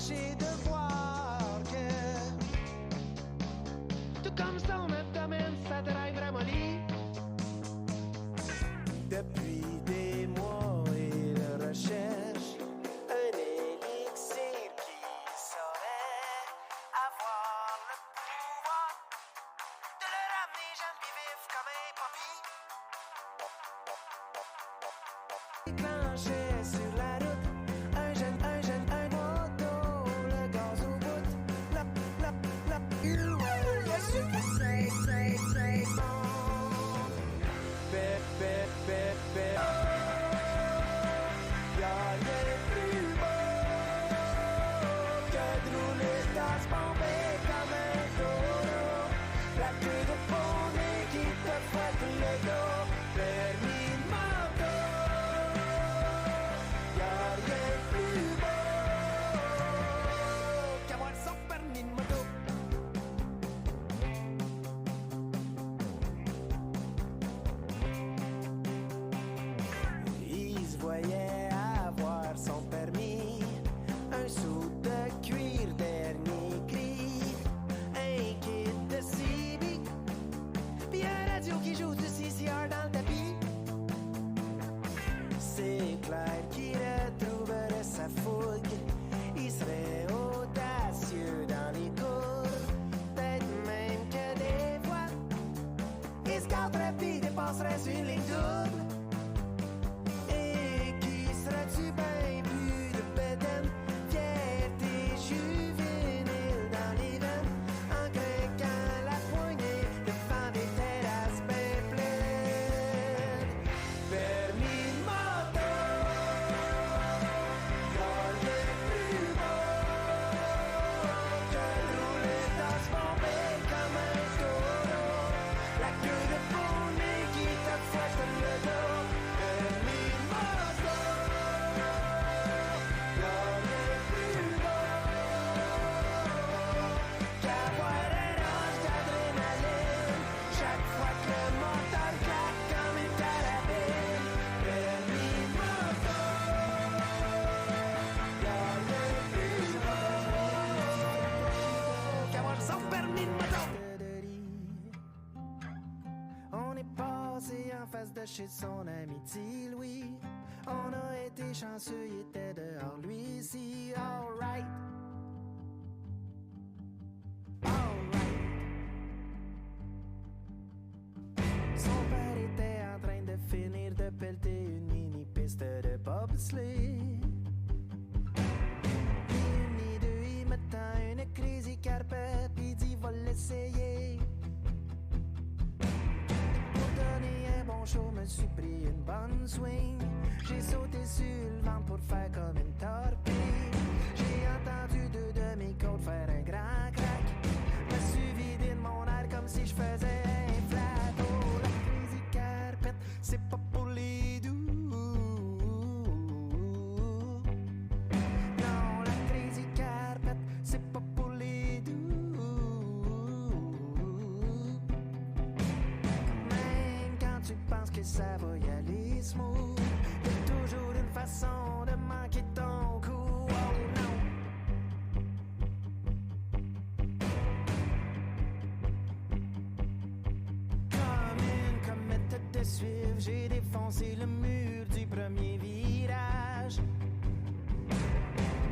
fâché de voir que tout comme son abdomen, ça drive ramolli. Depuis des mois, il recherche un élixir qui saurait avoir le pouvoir de le ramener jamais vif comme un papy. Déclenchait sur la route un moto, le gaz au bout, lop, lop, lop, le sucre, c'est bon. Bip, bip, bip, bip. Y'a rien de plus beau que de rouler dans ce bombé comme un taureau. La queue de poney qui te fouette le dos, permis de moto. Y'a rien de plus beau qu'avoir son permis de moto. Il se voyait avoir son permis, un saut de cuir dernier cri, un kit de CB, puis un radio qui joue du CCR dans le tapis. C'est clair qu'il retrouverait sa fougue, il serait audacieux dans les cours, peut-être même que des fois il se garderait puis dépasserait sur une ligne double. Et qui serait-tu bien plus de bédaine, fierté juvénile dans les veines, en craquant la poignée devant des terrasses bien pleines. Permis de moto, y'a rien de plus beau que de rouler dans ce bombé comme un taureau. La queue de poney qui te fouette le dos. Permis de moto, y'a rien de plus beau qu'avoir un rush d'adrénaline chaque fois que le moteur claque comme une carabine. Permis de moto, y'a rien de plus beau qu'avoir son permis de moto. On est passé en face de chez son ami petit Louis. On a été chanceux, il était dehors lui ici. Alright. Son père était en train de finir de pelleter une mini piste de bobsleigh. Ni deux, il me tend une crazy carpet, puis dit va l'essayer. Pour donner un bon show, me suis pris une bonne swing. J'ai sauté sur le ventre pour faire comme une torpille. J'ai entendu deux de mes côtes faire un grand crack. Me suis vidé de mon air comme si je faisais un flat. Oh, la crazy carpet, c'est pas pour les doux. Non, la crazy carpet, c'est pas pour les doux. Même quand tu penses que ça va y aller smooth, y'a toujours une façon de manquer ton coup. Oh non. Comme une comète de suivre, j'ai défoncé le mur du premier virage.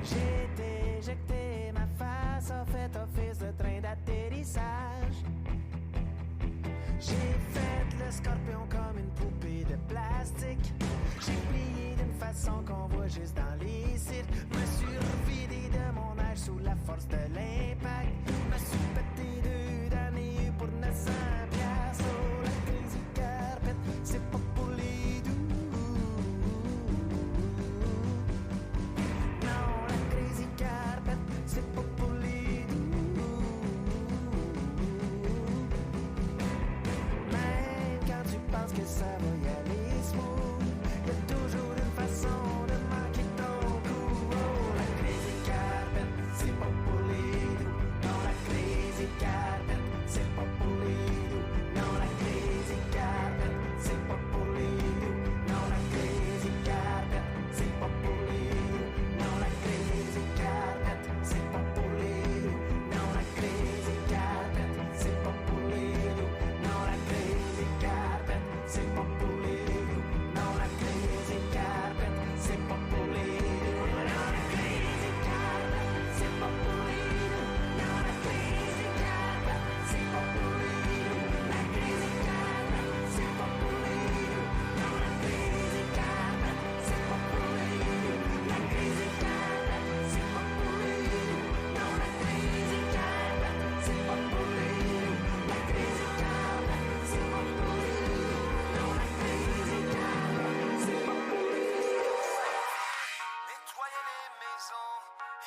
J'ai été éjecté, ma face a fait office de train d'atterrissage. J'ai fait le scorpion comme une poupée de plastique. J'ai plié d'une façon qu'on voit juste dans les sites. Me suis revidé de mon âge sous la force de l'impact. Me suis pété deux d'années pour 900 piastres. Oh, la crazy carpet, c'est pas pour les doux. Non, la crazy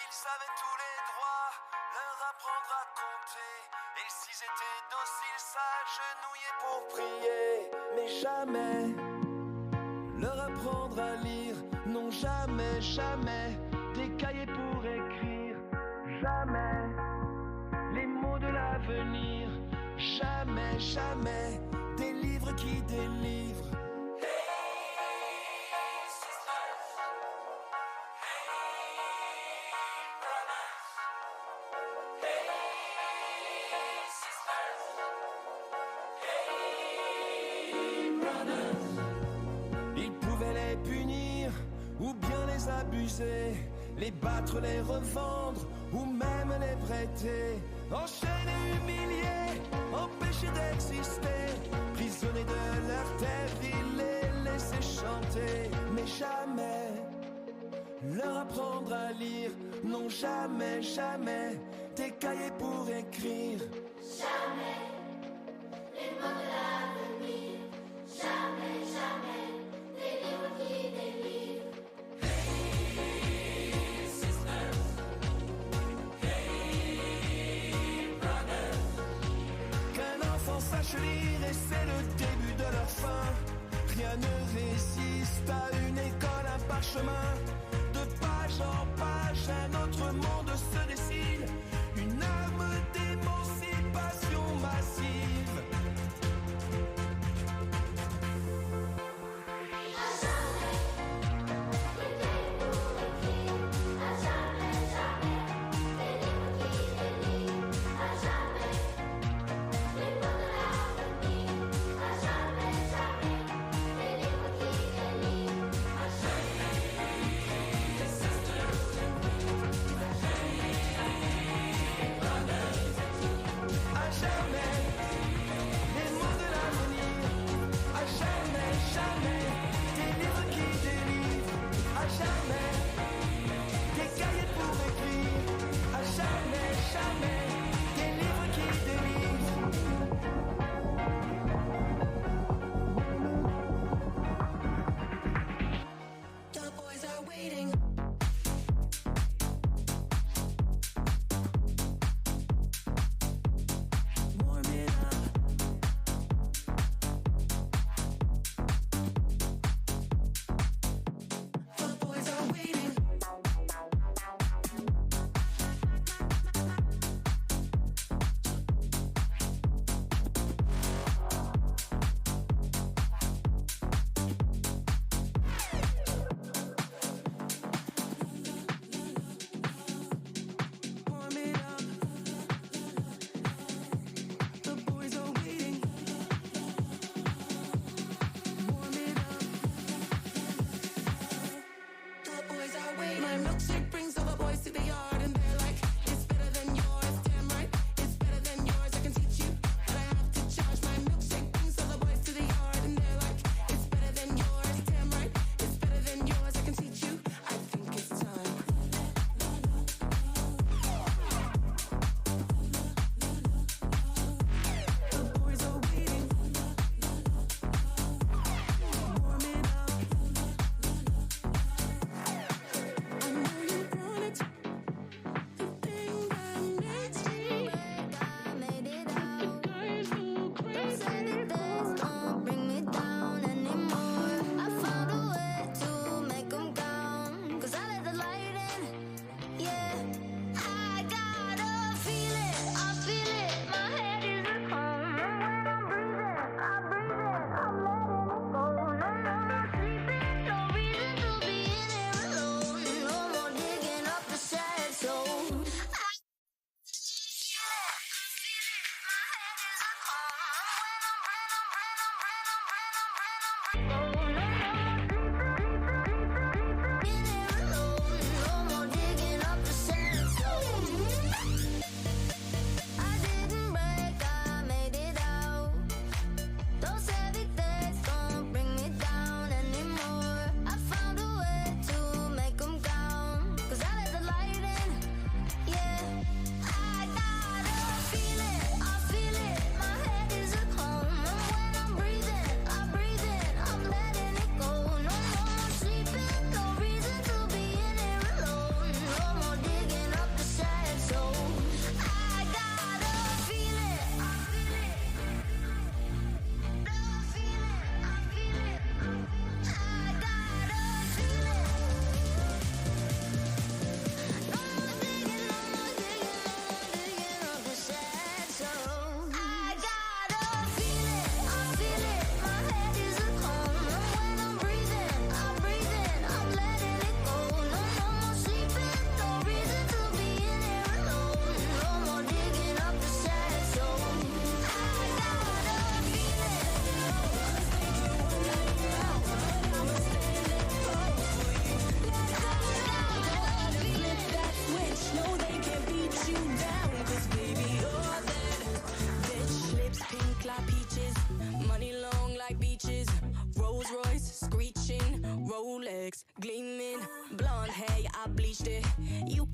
Ils avaient tous les droits, leur apprendre à compter. Et s'ils étaient dociles, s'agenouiller pour prier. Mais jamais leur apprendre à lire. Non, jamais, jamais des cahiers pour écrire. Jamais les mots de l'avenir. Jamais, jamais des livres qui délivrent. Ou bien les abuser, les battre, les revendre, ou même les prêter. Enchaîner, humilier, empêcher d'exister. Prisonniers de leur terre, ils les laissaient chanter. Mais jamais leur apprendre à lire. Non, jamais, jamais des cahiers pour écrire. Jamais les mots de l'avenir. Jamais, jamais des livres qui délivrent. Sache lire et c'est le début de leur fin. Rien ne résiste à une école, un parchemin. De page en page, un autre monde se dessine. Une arme d'émancipation massive.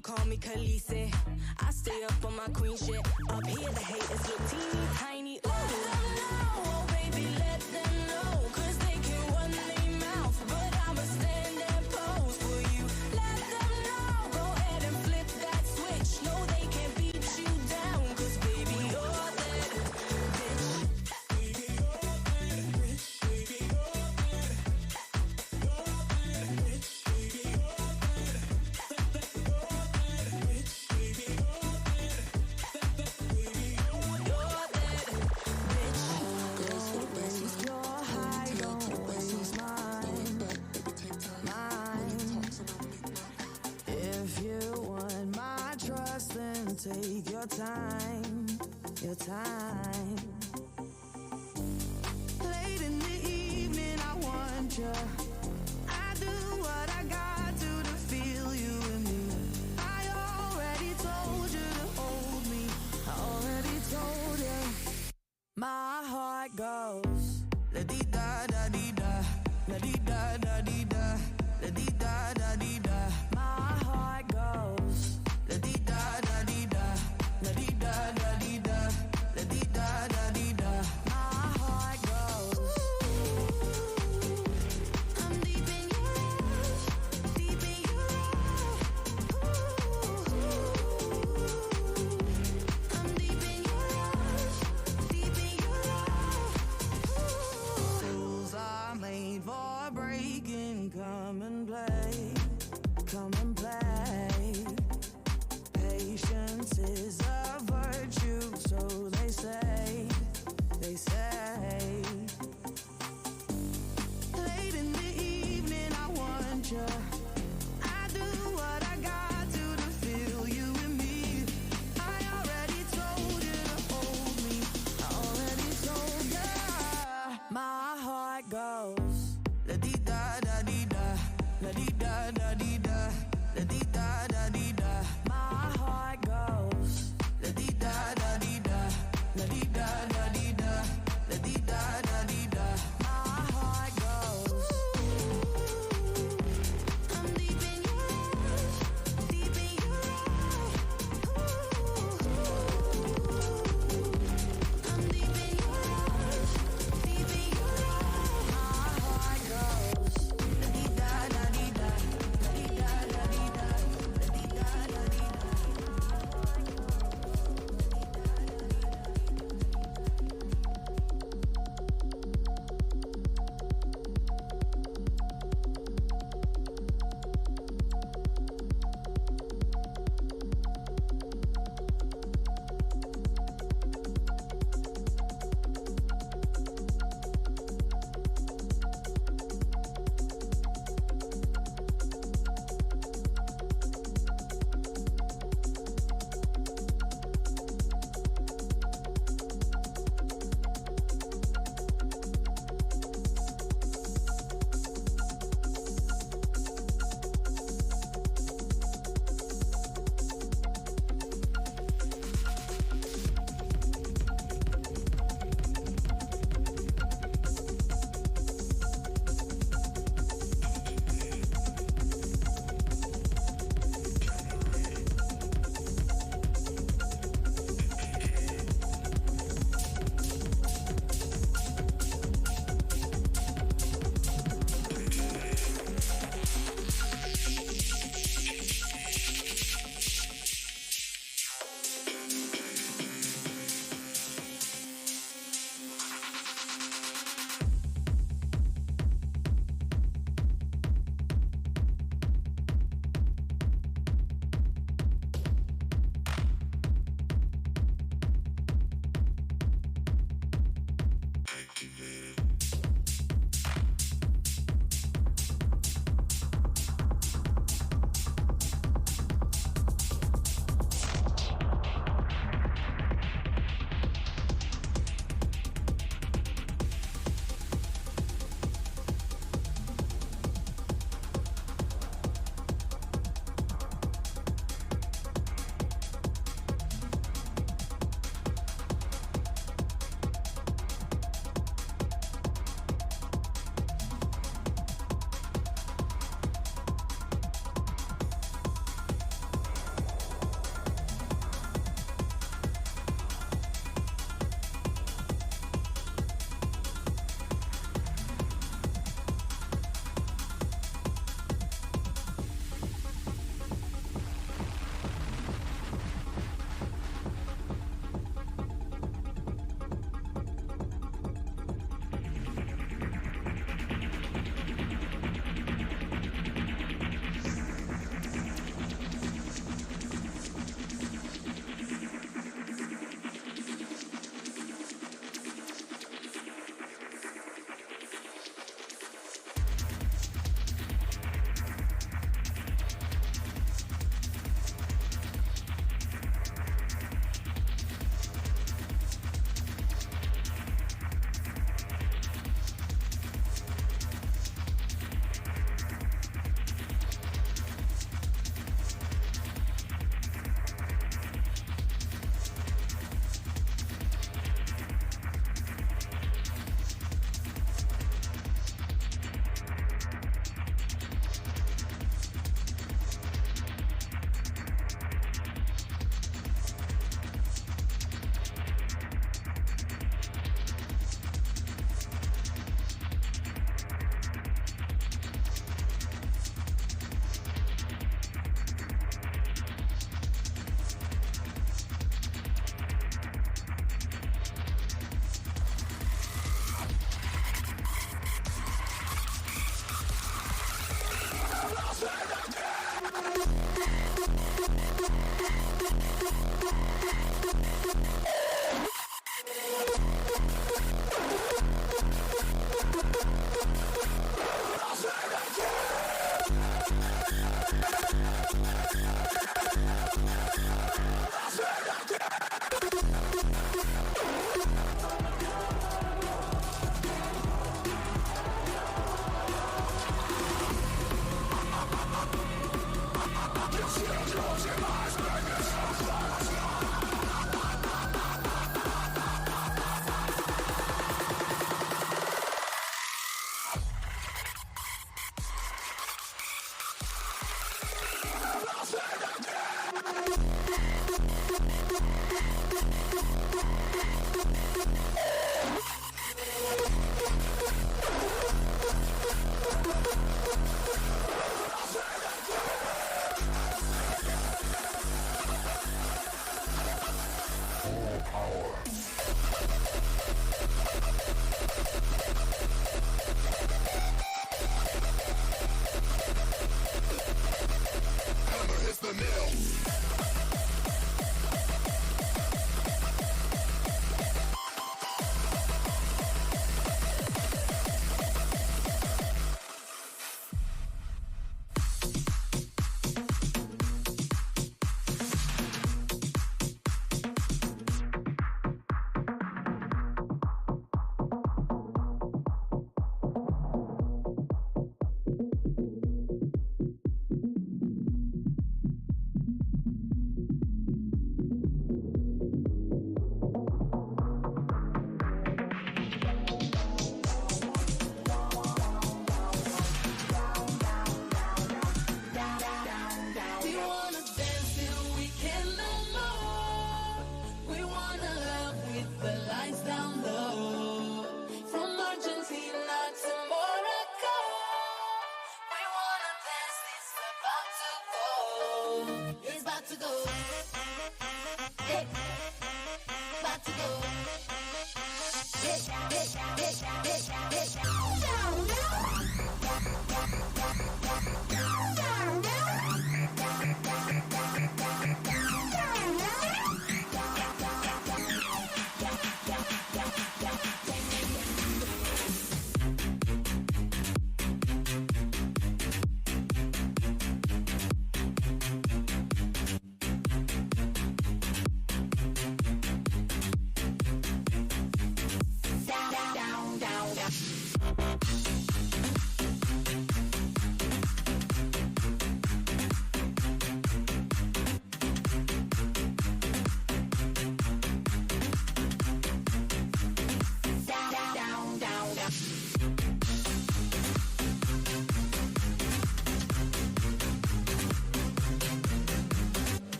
could call me Khaleesi. I stay up on my queen shit. Up here the haters look teeny tiny. Ooh. Let them know, oh baby, let them know. 'Cause they can run their mouth, but I'ma stand and pose for you. Let them know, go ahead and flip that switch. No, they can't beat you down, 'cause baby, you're that bitch. Baby, you're that bitch. Baby, you're that. You're that bitch. Baby, you're that. Take your time, your time. Late in the evening, I want you. I do what I got to feel you and me. I already told you to hold me. I already told you. My heart goes la di da da di da, la di da da di da, la di da da di da. My heart goes la di da da di da. La di da da di da, la di da da di da. My heart goes. I'm deep in yours.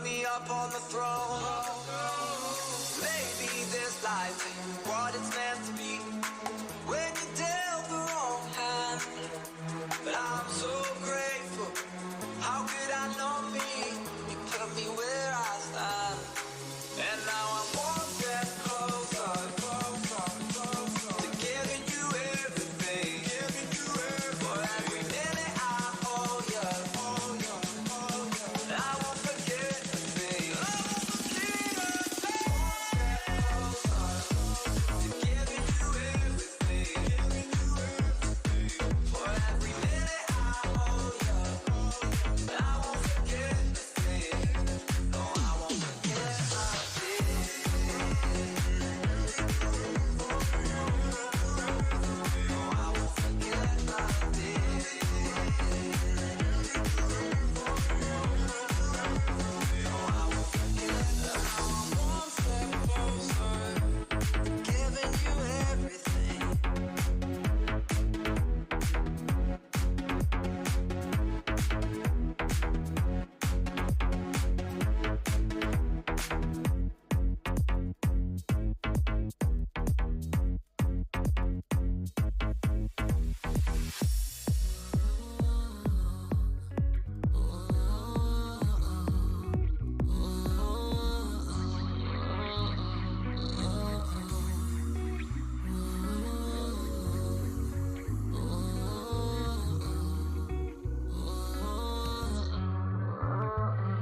me up on the throne. Maybe this life ain't what it's meant to be when you dealt the wrong hand. But I'm so grateful. How could I not be? You put me where I stand, and now I'm one step closer, to giving you everything, for every minute I owe you. I won't forget a thing. To giving you everything, for every minute I owe you. I won't forget a thing. No, I won't forget a thing. No, I won't forget a thing. One step closer, giving you everything.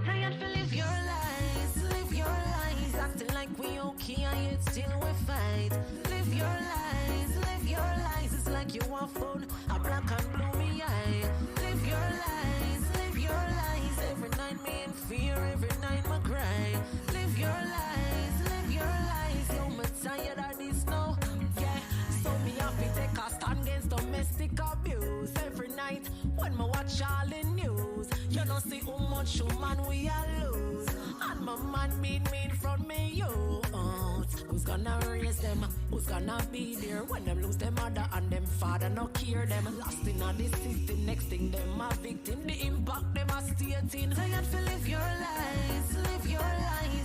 Tired to live your lies, acting like we okay and yet still we fight. Live your lies, it's like you want fun, a black and blue eye. Live your lies, every night me in fear, every night me cry. Live your lies, yo me tired of this now, yeah. So me have to take a stand against domestic abuse every night when me watch all the news. You know see how much human we a lose, and my man beat me in front me you. Who's gonna raise them? Who's gonna be there when them lose them mother and them father no care them? Lost in all the system, next thing them a victim. The impact them a stating. Tired to live your lies,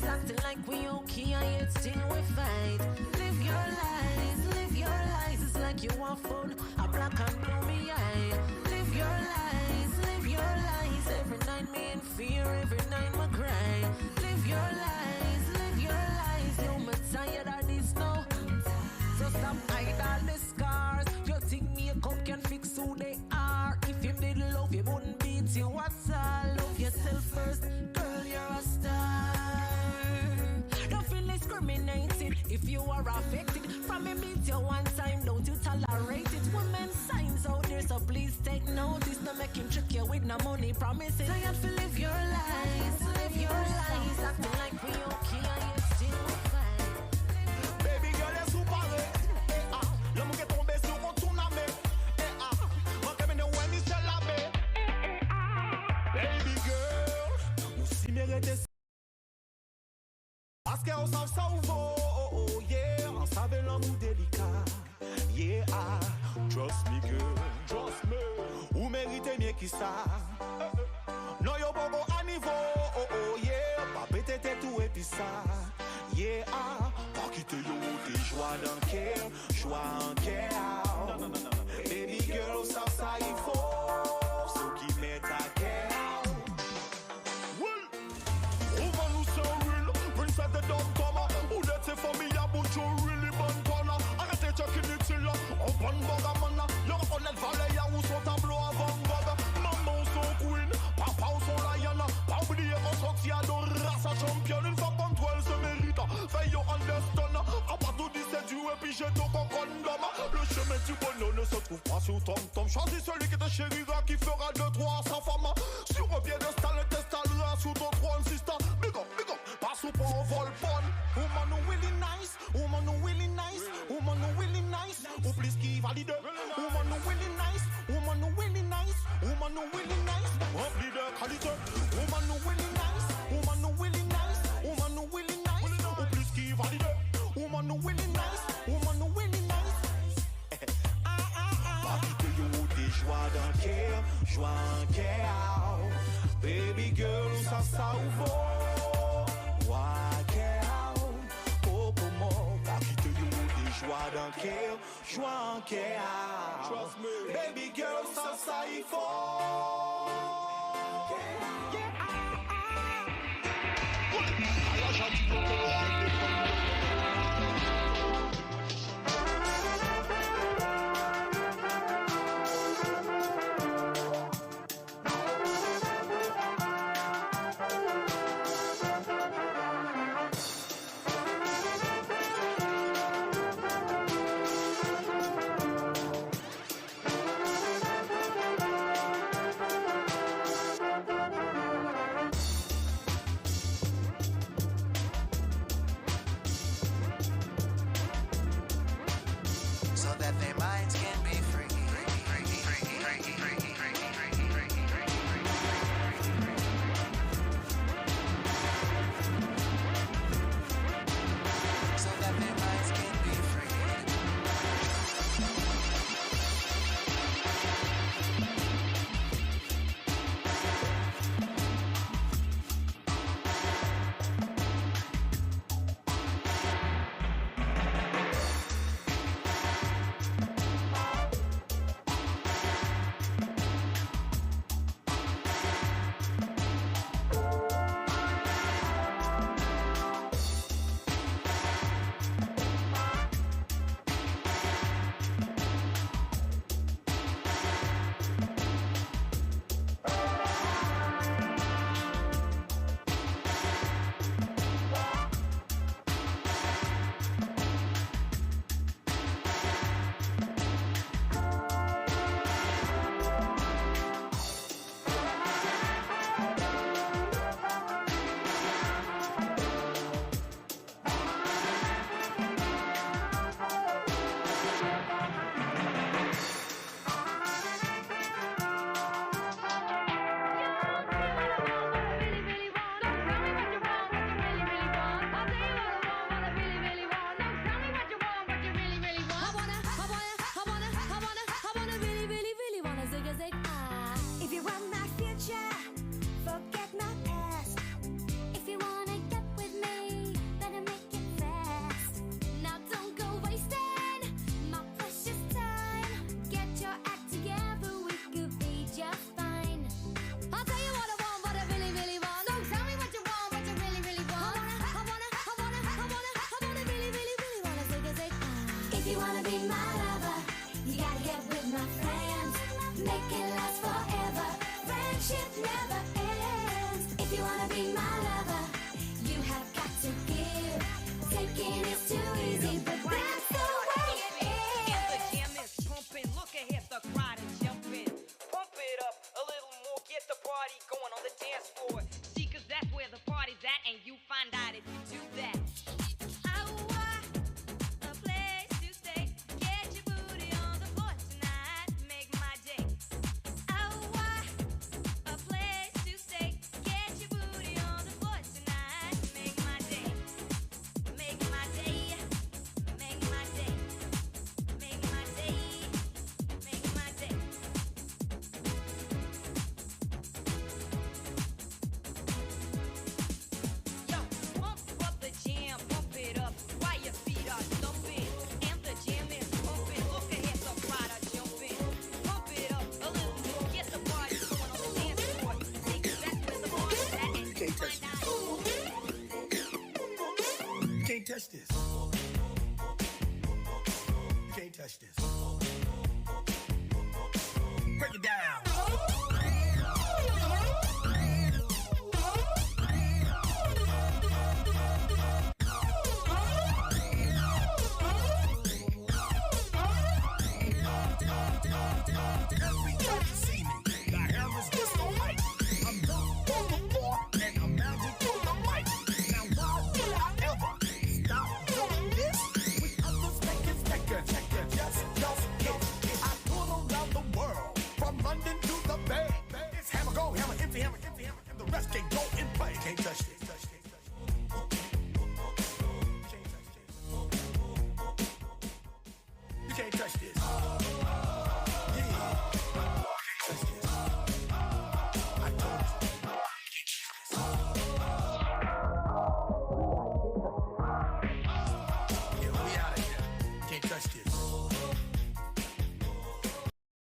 acting like we okay and yet still we fight. Live your lies, it's like you want fun, a black and blue eye. Live your lies, every night me in fear, every night me cry. Live your lies, yo me tired of this now. So stop hide all the scars. You think makeup can fix who they are? If you didn't love you wouldn't beat you, what's all? Love yourself first, girl, you're a star. Don't feel discriminated if you are affected. From me beat you one time, don't you tolerate it. Women's signs out there, so please take notice. No make him trick you with no money promises. Tired to live your lies, acting like we okay and yet still we fight. Baby girl est sous paré, l'homme qui est tombé sur un tsunami, moi qui me ouais mi c'est la baie. Baby girl, ou si mérite parce qu'on savent ça ou vaut, yeah, on savait l'amour délicat, yeah, trust me girl, trust me, ou méritez mieux qui ça, non yo bobo à niveau, yeah, pas péter tout et puis ça, yeah, pas quitter yo t'es joie dans cœur, joie en cœur, baby girl, ça il faut, ceux qui mettent à cœur. At the dumb comer, who let say for me a bunch of really bun corner. And I take checking it till up on bugger manna. You're on that valley, who so tableau avant bugger. Maman so queen, papa so lion. Pas oublier qu'on sortit à dos race champion. Une fois contre elle se mérite. Fais yo understand. À part tout dit c'est du et puis j'ai tout qu'on condom. Le chemin du bonheur ne se trouve pas sur tom-tom. Choisis celui qui te chérira, qui fera 2-3 à sa femme. Sur un pied de style, t'installera sous ton trône, sister. Big up, pass up on vol pon. Woman who really nice, woman who really nice, woman who really nice. Who please give valide. Woman who really nice, woman who really nice, woman who really nice. Rempli de qualité. Woman who really nice, woman who really nice, woman who really nice. Who please give valide. Woman who really nice, woman who really nice. Pas quitter yo des joies d'un cœur, joie en cœur. Baby girl, ça ou vaut. tranquille, joie en chaos. Trust me. Baby girl, ça il faut. So that their minds can be free. So that their minds can be free. If you want my future, forget my past. If you wanna get with me, better make it fast. Now don't go wasting my precious time. Get your act together, we could be just fine. I'll tell you what I want, what I really, really want. So tell me what you want, what you really, really want. I wanna really, really, really wanna zig. If you wanna be my lover, you gotta get with my friends. Make it last forever. Friendship never ends. If you wanna be my lover, you have got to give. Taking is too easy, but that's the way it And the is. jam is pumping. Look ahead, the crowd is jumping. Pump it up a little more. Get the party going on the dance floor. See, 'cause that's where the party's at, and you find out if you do that. I want a place to stay. Get your booty on the floor tonight. Make my day. I want a place to stay. Get your booty on the floor tonight. Make my day. Make my day. Make my day. Make my day. Make my day. Yo, pump up the jam, pump it up while your feet are thumping. And the jam is pumping. Look ahead, the crowd are jumping. Pump it up a little more. Get the party going on the dance floor. See, 'cause that's where the party's at, and you find out. Can't touch this. Can't touch this.